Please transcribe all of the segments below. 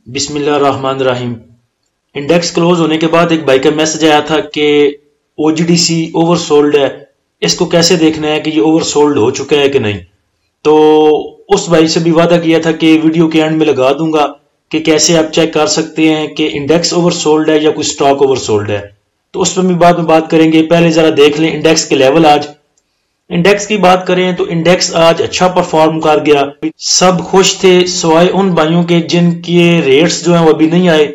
بسم اللہ الرحمن الرحیم۔ انڈیکس کلوز ہونے کے بعد ایک بھائی کا میسج آیا تھا کہ O G D C oversold ہے، اس کو کیسے دیکھنا ہے کہ یہ اوور سولڈ ہو چکا ہے کہ نہیں۔ تو اس بھائی سے بھی وعدہ کیا تھا کہ ویڈیو کے اینڈ میں لگا دوں گا کہ کیسے آپ چیک کر سکتے ہیں کہ انڈیکس اوور سولڈ ہے یا کوئی سٹاک اوور سولڈ ہے، تو اس پر بھی بعد میں بات کریں گے۔ پہلے ذرا دیکھ لیں انڈیکس کے لیول۔ آج انڈیکس کی بات کریں تو انڈیکس آج اچھا پرفارم کر گیا، سب خوش تھے سوائے ان بھائیوں کے جن کے ریٹس جو ہیں وہ ابھی نہیں آئے،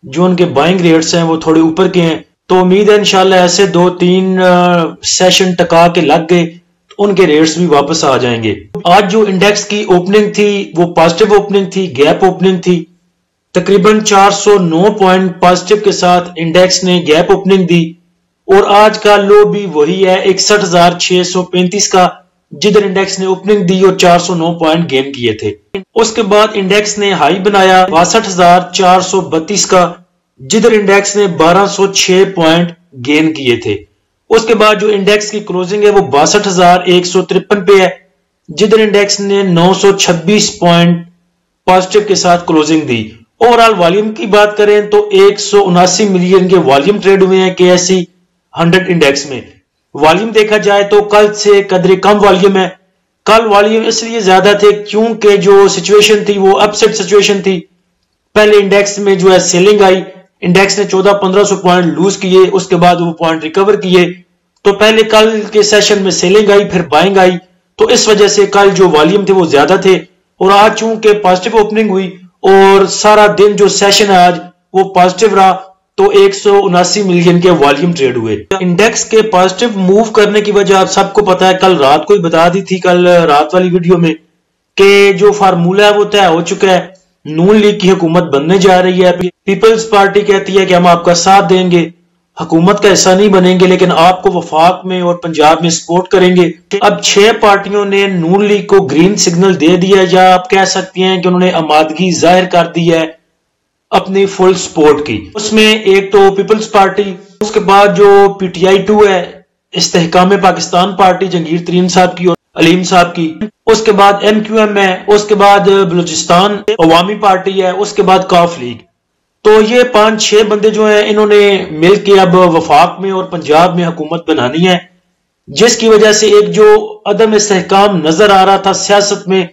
جو ان کے بائنگ ریٹس ہیں وہ تھوڑے اوپر کے ہیں۔ تو امید ہے انشاءاللہ ایسے 2-3 سیشن ٹکا کے لگ گئے تو ان کے ریٹس بھی واپس آ جائیں گے۔ آج جو انڈیکس کی اوپننگ تھی وہ پازیٹیو اوپننگ تھی، گیپ اوپننگ تھی، تقریباً 409 پوائنٹ پازیٹیو کے ساتھ انڈیکس نے گیپ اوپننگ دی، اور آج کا لو بھی وہی ہے 61,635 کا، جدھر انڈیکس نے اوپننگ دی اور 409 پوائنٹ گین کیے تھے۔ اس کے بعد انڈیکس نے ہائی بنایا 62,432 کا، جدھر انڈیکس نے 1,206 پوائنٹ گین کیے تھے۔ اس کے بعد جو انڈیکس کی کلوزنگ ہے وہ 62,153 پہ ہے، جدھر انڈیکس نے 926 پوائنٹ پازیٹیو کے ساتھ کلوزنگ دی۔ اوورال والیوم کی بات کریں تو 179 ملین کے والیوم ٹریڈ ہوئے ہیں کے ایس سی 100 انڈیکس میں۔ والیوم دیکھا جائے تو کل سے قدرے کم والیوم ہے۔ کل والیوم اس لیے زیادہ تھے کیونکہ جو سچویشن تھی وہ اپ سیٹ سچویشن تھی۔ پہلے انڈیکس میں جو ہے سیلنگ آئی، انڈیکس نے 1400-1500 پوائنٹ لوز کیے، اس کے بعد وہ پوائنٹ ریکور کیے۔ تو پہلے کل کے سیشن میں سیلنگ آئی، پھر بائنگ آئی، تو اس وجہ سے کل جو والیوم تھے وہ زیادہ تھے، اور آج چونکہ پازیٹیو اوپننگ ہوئی اور سارا دن جو سیشن ہے آج وہ پازیٹیو رہا، تو 179 ملین کے والیوم ٹریڈ ہوئے۔ انڈیکس کے پازیٹیو موو کرنے کی وجہ آپ سب کو پتا ہے، کل رات کو ہی بتا دی تھی کل رات والی ویڈیو میں، کہ جو فارمولا ہے وہ طے ہو چکا ہے، نون لیگ کی حکومت بننے جا رہی ہے۔ پیپلز پارٹی کہتی ہے کہ ہم آپ کا ساتھ دیں گے، حکومت کا حصہ نہیں بنیں گے، لیکن آپ کو وفاق میں اور پنجاب میں سپورٹ کریں گے۔ اب 6 پارٹیوں نے نون لیگ کو گرین سگنل دے دیا، یا آپ کہہ سکتے ہیں کہ انہوں نے آمادگی ظاہر کر دی ہے اپنی فل سپورٹ کی۔ اس میں ایک تو پیپلز پارٹی، اس کے بعد جو پی ٹی آئی 2 ہے، استحکام پاکستان پارٹی جہانگیر ترین صاحب کی اور علیم صاحب کی، اس کے بعد ایم کیو ایم ہے، اس کے بعد بلوچستان عوامی پارٹی ہے، اس کے بعد کاف لیگ۔ تو یہ 5-6 بندے جو ہیں انہوں نے مل کے اب وفاق میں اور پنجاب میں حکومت بنانی ہے، جس کی وجہ سے ایک جو عدم استحکام نظر آ رہا تھا سیاست میں،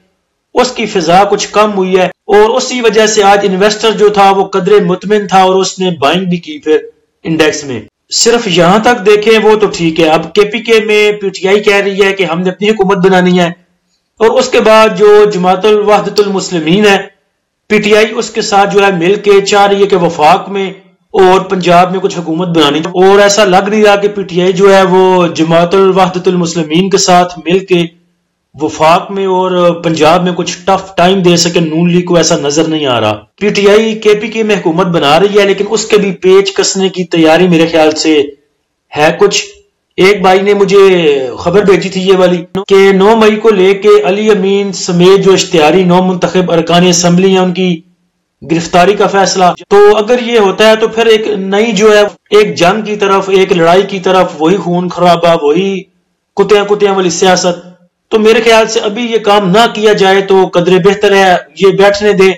اس کی فضا کچھ کم ہوئی ہے، اور اسی وجہ سے آج انویسٹر جو تھا وہ قدرے مطمئن تھا اور اس نے بائنگ بھی کی پھر انڈیکس میں۔ صرف یہاں تک دیکھیں وہ تو ٹھیک ہے۔ اب کے پی کے میں پی ٹی آئی کہہ رہی ہے کہ ہم نے اپنی حکومت بنانی ہے، اور اس کے بعد جو جماعت الوحدت المسلمین ہے پی ٹی آئی، اس کے ساتھ جو ہے مل کے چاہ رہی ہے کہ وفاق میں اور پنجاب میں کچھ حکومت بنانی، اور ایسا لگ نہیں رہا کہ پی ٹی آئی جو ہے وہ جماعت الوحدت المسلمین کے ساتھ مل کے وفاق میں اور پنجاب میں کچھ ٹف ٹائم دے سکے۔ نون لیگ کو ایسا نظر نہیں آ رہا۔ پی ٹی آئی کے پی کے میں حکومت بنا رہی ہے، لیکن اس کے بھی پیچ کسنے کی تیاری میرے خیال سے ہے کچھ۔ ایک بھائی نے مجھے خبر بھیجی تھی یہ والی کہ 9 مئی کو لے کے علی امین سمیت جو اشتہاری 9 منتخب ارکان اسمبلی ہیں ان کی گرفتاری کا فیصلہ۔ تو اگر یہ ہوتا ہے تو پھر ایک نئی جو ہے ایک جنگ کی طرف، ایک لڑائی کی طرف، وہی خون خرابہ، وہی کتیاں والی سیاست۔ تو میرے خیال سے ابھی یہ کام نہ کیا جائے تو قدرے بہتر ہے، یہ بیٹھنے دیں،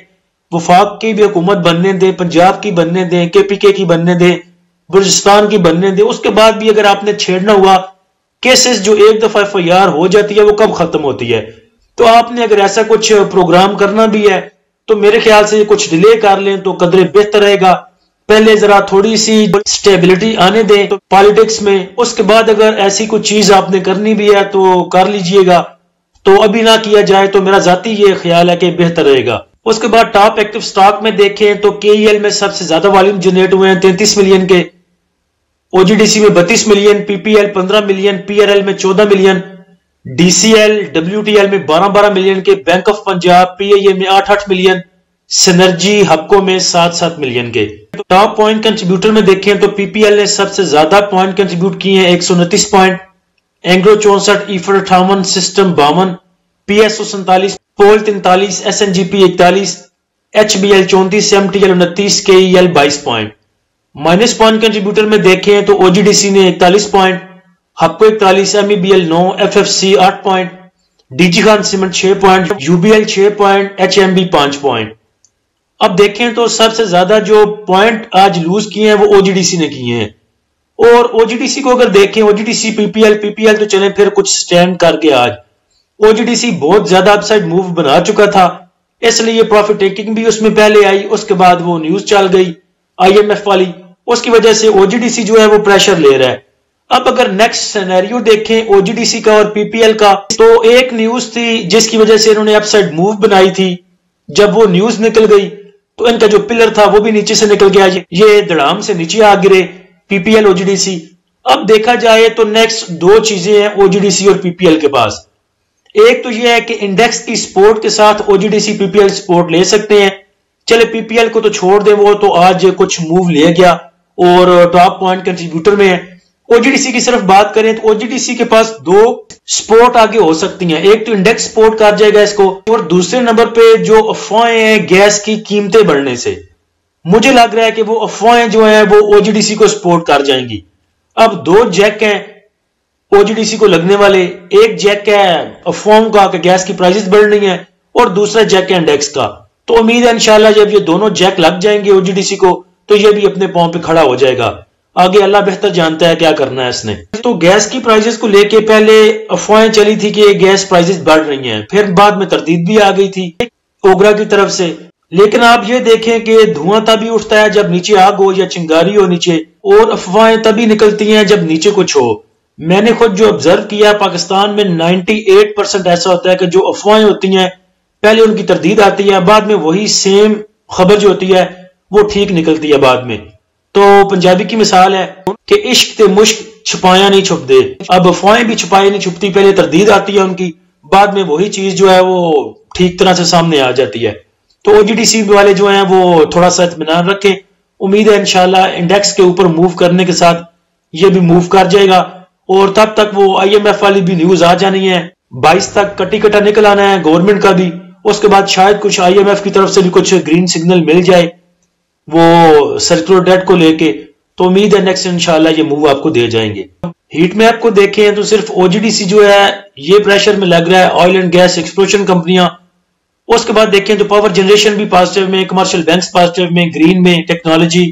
وفاق کی بھی حکومت بننے دیں، پنجاب کی بننے دیں، کے پی کے کی بننے دیں، بلوچستان کی بننے دیں۔ اس کے بعد بھی اگر آپ نے چھیڑنا ہوا، کیسز جو ایک دفعہ ایف آئی آر ہو جاتی ہے وہ کب ختم ہوتی ہے؟ تو آپ نے اگر ایسا کچھ پروگرام کرنا بھی ہے تو میرے خیال سے کچھ ڈیلے کر لیں تو قدرے بہتر رہے گا۔ پہلے ذرا تھوڑی سی سٹیبلٹی آنے دیں پالیٹکس میں، اس کے بعد اگر ایسی کوئی چیز آپ نے کرنی بھی ہے تو کر لیجئے گا، تو ابھی نہ کیا جائے تو میرا ذاتی یہ خیال ہے کہ بہتر رہے گا۔ اس کے بعد ٹاپ ایکٹیو سٹاک میں دیکھیں تو کے ای ایل میں سب سے زیادہ والیوم جنریٹ ہوئے ہیں 33 ملین کے، او جی ڈی سی میں 32 million, P P L 15 million, P R L میں 14 million, D C L W T L میں 12 ملین کے، bank of Punjab P I A میں 8 ملین، سینرجی ہپکو میں 7 ملین کے۔ ٹاپ پوائنٹ کنٹریبیوٹر میں دیکھیں تو پی پی ایل نے سب سے زیادہ پوائنٹ کنٹریبیوٹ کیے ہیں 129 پوائنٹ، اینگلو 64، ایفر 58، سسٹم 52، پی ایس او 47، پول 43، S N G P 41، H B L 34، M T L 29، K E L 22 point. Minus point contributor میں دیکھیں تو او جی ڈی سی نے 41 point, Hubco 41، M E B L 9، F F C 8 point, D G Khan cement 6 point, U B L 6 point, H M B 5 point. اب دیکھیں تو سب سے زیادہ جو پوائنٹ آج لوز کیے ہیں وہ او جی ڈی سی نے کیے ہیں، اور او جی ڈی سی کو اگر دیکھیں، او جی ڈی سی پی پی ایل تو چلیں پھر کچھ سٹینڈ کر کے آج او جی ڈی سی بہت زیادہ اپ سائڈ موو بنا چکا تھا، اس لیے پروفٹ ٹیکنگ بھی اس میں پہلے آئی، اس کے بعد وہ نیوز چل گئی آئی ایم ایف والی، اس کی وجہ سے او جی ڈی سی جو ہے وہ پریشر لے رہا ہے۔ اب اگر نیکسٹ سینیریو دیکھیں او جی ڈی سی کا اور پی پی ایل کا، تو ایک نیوز تھی جس کی وجہ سے انہوں نے اپ سائڈ موو بنائی تھی، جب وہ نیوز نکل گئی تو ان کا جو پلر تھا وہ بھی نیچے سے نکل گیا، یہ دڑام سے نیچے آ گرے پی P L O G D سی۔ اب دیکھا جائے تو نیکسٹ دو چیزیں ہیں او جی ڈی سی اور پی پی ایل کے پاس، ایک تو یہ ہے کہ انڈیکس کی سپورٹ کے ساتھ او جی ڈی سی پی پی ایل سپورٹ لے سکتے ہیں، چلے پی پی ایل کو تو چھوڑ دیں، وہ تو آج کچھ موو لے گیا اور ٹاپ پوائنٹ کنٹریبیوٹر میں ہے۔ او جی ڈی سی کی صرف بات کریں تو او جی ڈی سی کے پاس دو سپورٹ آگے ہو سکتی ہیں، ایک تو انڈیکس سپورٹ کر جائے گا اس کو، اور دوسرے نمبر پہ جو افواہیں ہیں گیس کی قیمتیں بڑھنے سے، مجھے لگ رہا ہے کہ وہ افواہیں جو ہیں وہ او جی ڈی سی کو سپورٹ کر جائیں گی۔ اب دو جیک ہیں او جی ڈی سی کو لگنے والے، ایک جیک ہے افواہوں کا کہ گیس کی پرائسز بڑھ رہی ہیں، اور دوسرا جیک ہے انڈیکس کا، تو امید ہے انشاءاللہ جب یہ دونوں جیک لگ جائیں گے او جی ڈی سی کو تو یہ بھی اپنے پاؤں پہ کھڑا ہو جائے گا، آگے اللہ بہتر جانتا ہے کیا کرنا ہے اس نے۔ تو گیس کی پرائسز کو لے کے پہلے افواہیں چلی تھی کہ گیس پرائسز بڑھ رہی ہیں، پھر بعد میں تردید بھی آ گئی تھی اوگرا کی طرف سے، لیکن آپ یہ دیکھیں کہ دھواں تبھی اٹھتا ہے جب نیچے آگ ہو یا چنگاری ہو نیچے، اور افواہیں تبھی نکلتی ہیں جب نیچے کچھ ہو۔ میں نے خود جو آبزرو کیا پاکستان میں 98% ایسا ہوتا ہے کہ جو افواہیں ہوتی ہیں پہلے ان کی تردید آتی ہے، بعد میں وہی سیم خبر جو ہوتی ہے وہ ٹھیک نکلتی ہے بعد میں۔ تو پنجابی کی مثال ہے کہ عشق تے مشک چھپایا نہیں چھپ دے، اب افواہیں بھی چھپائی نہیں چھپتی، پہلے تردید آتی ہے ان کی، بعد میں وہی چیز جو ہے وہ ٹھیک طرح سے سامنے آ جاتی ہے۔ تو او جی ڈی سی والے جو ہیں وہ تھوڑا سا اطمینان رکھیں، امید ہے انشاءاللہ انڈیکس کے اوپر موو کرنے کے ساتھ یہ بھی موو کر جائے گا، اور تب تک وہ آئی ایم ایف والی بھی نیوز آ جانی ہے، 22 تک کٹی کٹا نکل آنا ہے گورنمنٹ کا بھی، اس کے بعد شاید کچھ آئی ایم ایف کی طرف سے بھی کچھ گرین سگنل مل جائے وہ سرکولر ڈیٹ کو لے کے، تو امید ہے نیکسٹ انشاءاللہ یہ موو آپ کو دے جائیں گے۔ ہیٹ میں آپ کو دیکھیں تو صرف او جی ڈی سی جو ہے یہ پریشر میں لگ رہا ہے، آئل اینڈ گیس ایکسپلوشن کمپنیاں، اس کے بعد دیکھیں تو پاور جنریشن بھی پازیٹیو میں، کمرشل بینکس پازیٹیو میں، گرین میں، technology,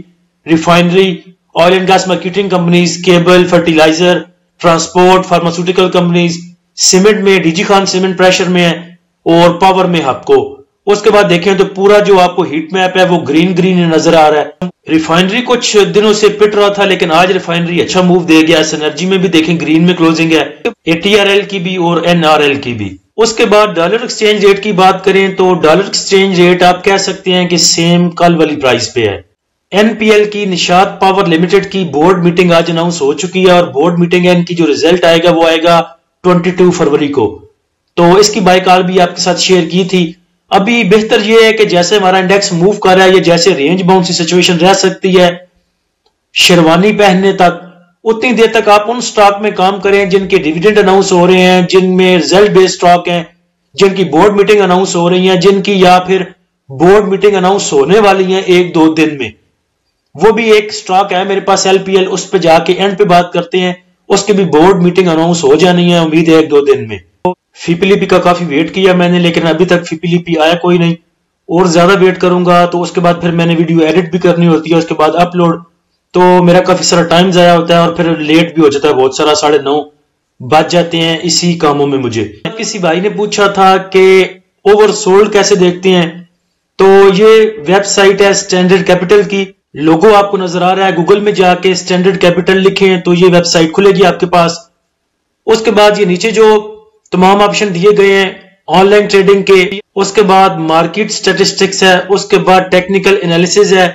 refinery, oil and gas marketing companies, cable, fertilizer, transport, pharmaceutical companies, cement میں D G Khan cement pressure میں ہے، اور پاور میں ہپکو۔ اس کے بعد دیکھیں تو پورا جو آپ کو ہیٹ میپ ہے وہ گرین گرین نظر آ رہا ہے۔ ریفائنری کچھ دنوں سے پٹ رہا تھا لیکن آج ریفائنری اچھا موو دے گیا، سینرجی میں بھی دیکھیں گرین میں کلوزنگ ہے، اے ٹی آر ایل کی بھی اور این آر ایل کی بھی۔ اس کے بعد ڈالر ایکسچینج ریٹ کی بات کریں تو ڈالر ایکسچینج ریٹ آپ کہہ سکتے ہیں کہ سیم کل والی پرائس پہ ہے۔ این پی ایل کی نشاط پاور لمیٹڈ کی بورڈ میٹنگ آج اناؤنس ہو چکی ہے، اور بورڈ میٹنگ ہے ان کی جو ریزلٹ آئے گا وہ آئے گا 22 فروری کو، تو اس کی بائی کال بھی آپ کے ساتھ شیئر کی تھی۔ ابھی بہتر یہ ہے کہ جیسے ہمارا انڈیکس موو کر رہا ہے، یہ جیسے رینج باؤنڈ سی سچویشن رہ سکتی ہے شیروانی پہننے تک، اتنی دیر تک آپ ان سٹاک میں کام کریں جن کے ڈیویڈنڈ اناؤنس ہو رہے ہیں، جن میں ریزلٹ بیس سٹاک ہیں، جن کی بورڈ میٹنگ اناؤنس ہو رہی ہیں، جن کی یا پھر بورڈ میٹنگ اناؤنس ہونے والی ہیں 1-2 دن میں۔ وہ بھی ایک سٹاک ہے میرے پاس ایل پی ایل، اس پہ جا کے اینڈ پہ بات کرتے ہیں، اس کی بھی بورڈ میٹنگ اناؤنس ہو جانی ہے، امید ہے 1-2 دن میں۔ فی پی لی پی کا کافی ویٹ کیا میں نے، لیکن ابھی تک فی پی لی پی آیا کوئی نہیں، اور زیادہ ویٹ کروں گا تو اس کے بعد پھر میں نے ویڈیو ایڈٹ بھی کرنی ہوتی ہے، اس کے بعد اپلوڈ، تو میرا کافی سارا ٹائم ضائع ہوتا ہے اور پھر لیٹ بھی ہو جاتا ہے، بہت سارا 9:30 بج جاتے ہیں اسی کاموں میں مجھے۔ کسی بھائی نے پوچھا تھا کہ اوور سولڈ کیسے دیکھتے ہیں، تو یہ ویب سائٹ ہے اسٹینڈرڈ کیپٹل کی، لوگو آپ کو نظر آ رہا ہے، گوگل میں جا کے اسٹینڈرڈ کیپٹل لکھیں تو یہ ویب سائٹ کھلے گی آپ کے پاس۔ اس کے بعد یہ نیچے جو تمام آپشن دیے گئے ہیں آن لائن ٹریڈنگ کے، اس کے بعد مارکیٹ سٹیٹسٹکس ہے، اس کے بعد ٹیکنیکل انالیسز ہے،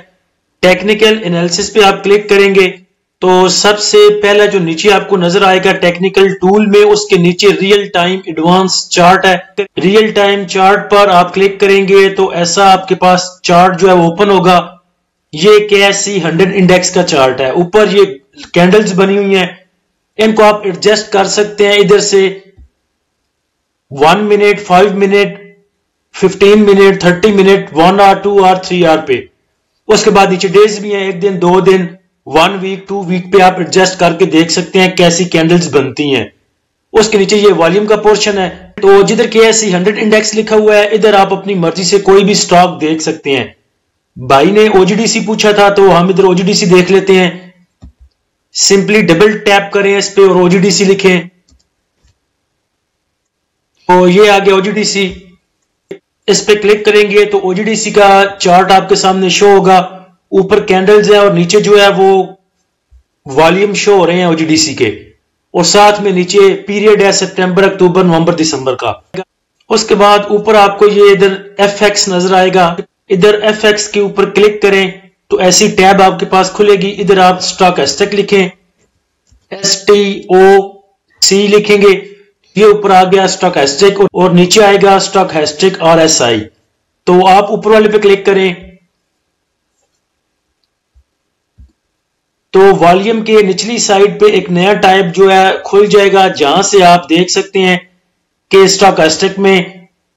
ٹیکنیکل انالیسز پہ آپ کلک کریں گے تو سب سے پہلا جو نیچے آپ کو نظر آئے گا ٹیکنیکل ٹول میں، اس کے نیچے ریئل ٹائم ایڈوانس چارٹ ہے، ریئل ٹائم چارٹ پر آپ کلک کریں گے تو ایسا آپ کے پاس چارٹ جو ہے وہ اوپن ہوگا۔ یہ KSE 100 انڈیکس کا چارٹ ہے، اوپر یہ کینڈلز بنی ہوئی ہیں، ان کو آپ ایڈجسٹ کر سکتے ہیں ادھر سے 1 منٹ، 5 منٹ، 15 منٹ، 30 منٹ، 1 آور، 2 آور، 3 آور پہ۔ اس کے بعد نیچے ڈیز بھی ہیں، 1 دن، 2 دن، 1 ویک، 2 ویک پہ آپ ایڈجسٹ کر کے دیکھ سکتے ہیں کیسی کینڈلز بنتی ہیں۔ اس کے نیچے یہ والیوم کا پورشن ہے، تو جدھر KSE 100 انڈیکس لکھا ہوا ہے ادھر آپ اپنی مرضی سے کوئی بھی سٹاک دیکھ سکتے ہیں۔ بھائی نے OGDC پوچھا تھا تو ہم ادھر OGDC دیکھ لیتے ہیں. سمپلی ڈبل ٹیپ کریں اس پہ اور OGDC لکھیں تو یہ آ گیا OGDC. اس پہ کلک کریں گے تو OGDC کا چارٹ آپ کے سامنے شو ہوگا. اوپر کینڈلز ہیں اور نیچے جو ہے وہ والیوم شو ہو رہے ہیں OGDC کے, اور ساتھ میں نیچے پیریڈ ہے ستمبر اکتوبر نومبر دسمبر کا. اس کے بعد اوپر آپ کو یہ ادھر FX نظر آئے گا. ادھر FX کے اوپر کلک کریں تو ایسی ٹیب آپ کے پاس کھلے گی. ادھر آپ اسٹاکسٹک لکھیں, STOC لکھیں گے, یہ اوپر آ گیا اسٹاکسٹک, اور نیچے آئے گا اسٹاکسٹک RSI. تو آپ اوپر والے پہ کلک کریں تو والیوم کے نچلی سائڈ پہ ایک نیا ٹائپ جو ہے کھل جائے گا, جہاں سے آپ دیکھ سکتے ہیں کہ اسٹاکسٹک میں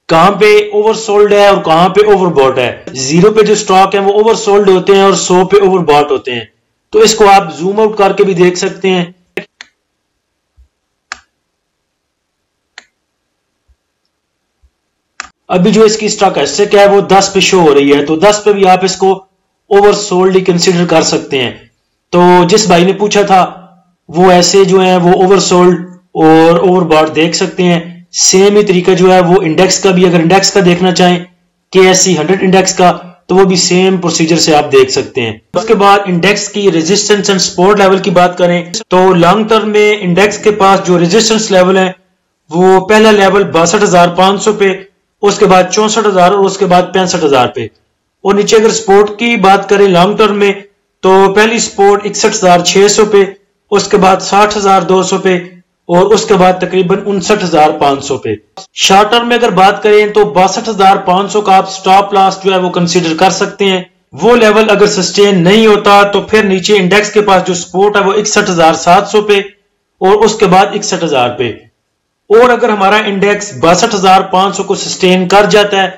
کہاں پہ اوور سولڈ ہے اور کہاں پہ اوور باٹ ہے. 0 پہ جو سٹاک ہیں وہ اوور سولڈ ہوتے ہیں اور 100 پہ اوور باٹ ہوتے ہیں. تو اس کو آپ زوم آؤٹ کر کے بھی دیکھ سکتے ہیں. ابھی جو اس کی اسٹاکسٹک ہے وہ 10 پہ شو ہو رہی ہے, تو 10 پہ بھی آپ اس کو اوور سولڈ ہی کنسیڈر کر سکتے ہیں. تو جس بھائی نے پوچھا تھا وہ ایسے جو ہیں وہ اوور سولڈ اور اوور باٹ دیکھ سکتے ہیں. سیم ہی طریقہ جو ہے وہ انڈیکس کا بھی, اگر انڈیکس کا دیکھنا چاہیں KSE 100 انڈیکس کا, تو وہ بھی سیم پروسیجر سے آپ دیکھ سکتے ہیں. اس کے بعد انڈیکس کی ریزسٹنس اینڈ سپورٹ لیول کی بات کریں تو لانگ ٹرم میں انڈیکس کے پاس جو ریزسٹنس لیول ہے وہ پہلا لیول 62,500 پہ, اس کے بعد 64,000 اور اس کے بعد 65,000 پہ. اور نیچے اگر سپورٹ کی بات کریں لانگ ٹرم میں تو پہلی سپورٹ 61,600 پہ, اس کے بعد 60,200 پہ, اور اس کے بعد تقریباً 59,500 پہ. شارٹ ٹرم میں اگر بات کریں تو 62,500 کا آپ سٹاپ لاس جو ہے وہ کنسیڈر کر سکتے ہیں. وہ لیول اگر سسٹین نہیں ہوتا تو پھر نیچے انڈیکس کے پاس جو سپورٹ ہے وہ 61,700 پہ اور اس کے بعد 61,000 پہ. اور اگر ہمارا انڈیکس 62,500 کو سسٹین کر جاتا ہے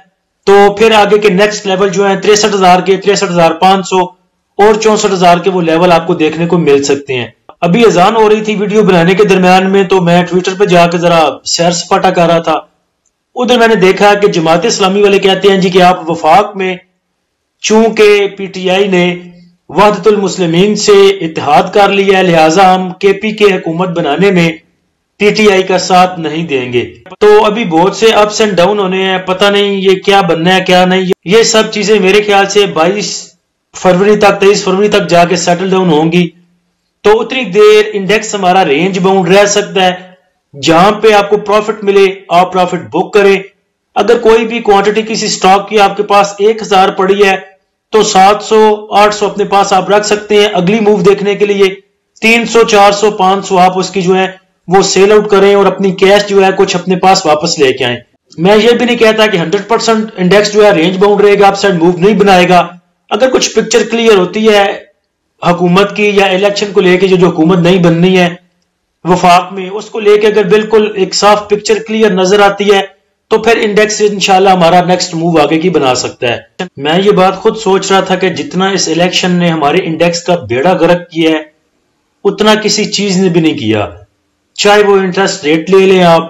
تو پھر آگے کے نیکسٹ لیول جو ہیں 63,000 کے, 63,500 اور 64,000 کے وہ لیول آپ کو دیکھنے کو مل سکتے ہیں. ابھی اذان ہو رہی تھی ویڈیو بنانے کے درمیان میں, تو میں ٹویٹر پہ جا کے ذرا سیر سپاٹا کر رہا تھا. ادھر میں نے دیکھا کہ جماعت اسلامی والے کہتے ہیں جی کہ آپ وفاق میں چونکہ PTI نے وحدت المسلمین سے اتحاد کر لیا ہے لہٰذا ہم KP کے حکومت بنانے میں PTI کا ساتھ نہیں دیں گے. تو ابھی بہت سے اپس اینڈ ڈاؤن ہونے ہیں, پتہ نہیں یہ کیا بننا ہے کیا نہیں. یہ سب چیزیں میرے خیال سے 22 فروری تک 23 فروری تک جا کے سیٹل ڈاؤن ہوں گی. تو اتنی دیر انڈیکس ہمارا رینج باؤنڈ رہ سکتا ہے, جہاں پہ آپ کو پروفٹ ملے آپ پروفٹ بک کریں. اگر کوئی بھی کوانٹٹی کسی سٹاک کی آپ کے پاس 1000 پڑی ہے تو 700-800 اپنے پاس آپ رکھ سکتے ہیں اگلی موو دیکھنے کے لیے. 300-400-500 آپ اس کی جو ہے وہ سیل آؤٹ کریں اور اپنی کیش جو ہے کچھ اپنے پاس واپس لے کے آئیں. میں یہ بھی نہیں کہتا کہ 100% انڈیکس جو ہے رینج باؤنڈ رہے گا, اپ سائڈ موو نہیں بنائے گا. اگر کچھ پکچر کلیئر ہوتی ہے حکومت کی یا الیکشن کو لے کے, جو حکومت نہیں بننی ہے وفاق میں, اس کو لے کے اگر بالکل ایک صاف پکچر کلیئر نظر آتی ہے تو پھر انڈیکس انشاءاللہ ہمارا نیکسٹ موو آگے کی بنا سکتا ہے. میں یہ بات خود سوچ رہا تھا کہ جتنا اس الیکشن نے ہمارے انڈیکس کا بیڑا غرق کیا ہے اتنا کسی چیز نے بھی نہیں کیا. چاہے وہ انٹرسٹ ریٹ لے لیں آپ,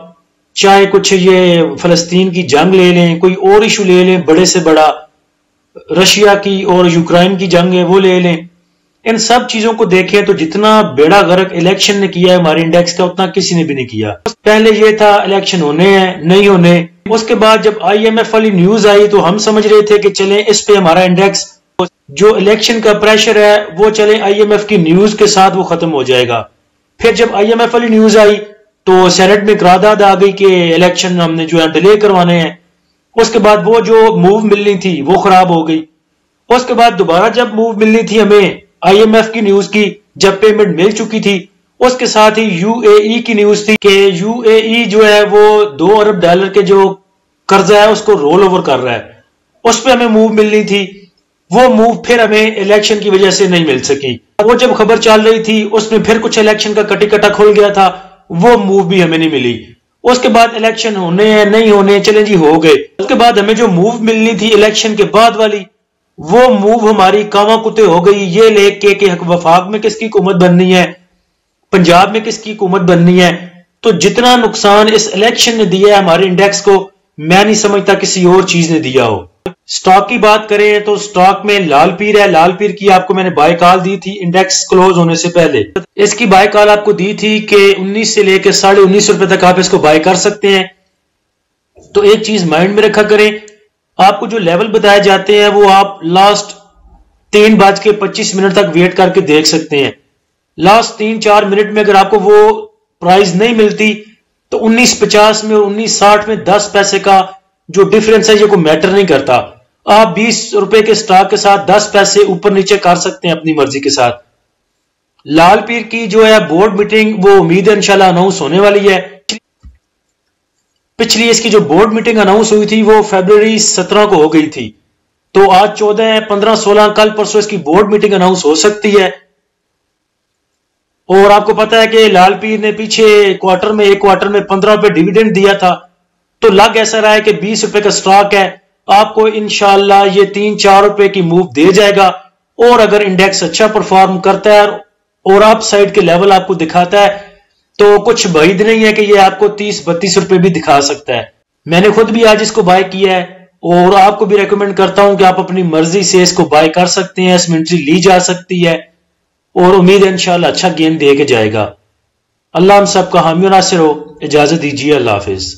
چاہے کچھ یہ فلسطین کی جنگ لے لیں, کوئی اور ایشو لے لیں بڑے سے بڑا, رشیا کی اور یوکرائن کی جنگ ہے وہ لے لیں. ان سب چیزوں کو دیکھیں تو جتنا بیڑا غرق الیکشن نے کیا ہے ہمارے انڈیکس کا اتنا کسی نے بھی نہیں کیا. پہلے یہ تھا الیکشن ہونے ہیں نہیں ہونے, اس کے بعد جب IMF والی نیوز آئی تو ہم سمجھ رہے تھے کہ چلیں اس پہ ہمارا انڈیکس جو الیکشن کا پریشر ہے وہ چلیں IMF کی نیوز کے ساتھ وہ ختم ہو جائے گا. پھر جب IMF والی نیوز آئی تو سینٹ میں قرارداد آ گئی کہ الیکشن ہم نے جو ہے ڈیلے کروانے ہیں. اس کے بعد وہ جو موو ملنی تھی وہ خراب ہو گئی. اس کے بعد دوبارہ جب موو ملنی تھی ہمیں IMF کی نیوز کی, جب پیمنٹ مل چکی تھی, اس کے ساتھ ہی UAE کی نیوز تھی کہ UAE جو ہے وہ $2 ارب کے جو قرضہ ہے اس کو رول اوور کر رہا ہے. اس پہ ہمیں موو ملنی تھی, وہ موو پھر ہمیں الیکشن کی وجہ سے نہیں مل سکی. وہ جب خبر چل رہی تھی اس میں پھر کچھ الیکشن کا کٹی کٹا کھل گیا تھا, وہ موو بھی ہمیں نہیں ملی. اس کے بعد الیکشن ہونے ہیں نہیں ہونے, چلیں جی ہو گئے. اس کے بعد ہمیں جو موو ملنی تھی الیکشن کے بعد والی, وہ موو ہماری کاواں کتے ہو گئی یہ لے کے کہ وفاق میں کس کی حکومت بننی ہے, پنجاب میں کس کی حکومت بننی ہے. تو جتنا نقصان اس الیکشن نے دیا ہے ہمارے انڈیکس کو, میں نہیں سمجھتا کسی اور چیز نے دیا ہو. سٹاک کی بات کریں تو سٹاک میں لال پیر ہے. لال پیر کی آپ کو میں نے بائی کال دی تھی انڈیکس کلوز ہونے سے پہلے. اس کی بائی کال آپ کو دی تھی کہ 19 سے لے کے 19.5 روپے تک آپ اس کو بائی کر سکتے ہیں. تو ایک چیز مائنڈ میں رکھا کریں, آپ کو جو لیول بتائے جاتے ہیں وہ آپ لاسٹ 3:25 تک ویٹ کر کے دیکھ سکتے ہیں. لاسٹ 3-4 منٹ میں اگر آپ کو وہ پرائز نہیں ملتی تو 19.50 میں اور 19.60 میں 10 پیسے کا جو ڈیفرنس ہے یہ کوئی میٹر نہیں کرتا. آپ 20 روپے کے سٹاک کے ساتھ 10 پیسے اوپر نیچے کر سکتے ہیں اپنی مرضی کے ساتھ. لال پیر کی جو ہے بورڈ میٹنگ وہ امید ہے انشاءاللہ اناؤنس ہونے والی ہے. پچھلی اس کی جو بورڈ میٹنگ اناؤنس ہوئی تھی وہ فیبروری 17 کو ہو گئی تھی. تو آج 14 ہے, 15-16 کل پرسوں اس کی بورڈ میٹنگ اناؤنس ہو سکتی ہے. اور آپ کو پتا ہے کہ لال پیر نے پیچھے ایک کوارٹر میں 15 روپے ڈیویڈنڈ دیا تھا. تو لگ ایسا رہا ہے کہ 20 روپے کا سٹاک ہے, آپ کو انشاءاللہ یہ 3-4 روپے کی موو دے جائے گا. اور اگر انڈیکس اچھا پرفارم کرتا ہے اور آپ سائڈ کے لیول آپ کو دکھاتا ہے تو کچھ بعید نہیں ہے کہ یہ آپ کو 30-32 روپے بھی دکھا سکتا ہے. میں نے خود بھی آج اس کو بائی کیا ہے اور آپ کو بھی ریکمینڈ کرتا ہوں کہ آپ اپنی مرضی سے اس کو بائی کر سکتے ہیں. اس میں انٹری لی جا سکتی ہے اور امید ہے انشاءاللہ اچھا گین دے کے جائے گا. اللہ ہم سب کا حامی و ناصر ہو. اجازت دیجیے, اللہ حافظ.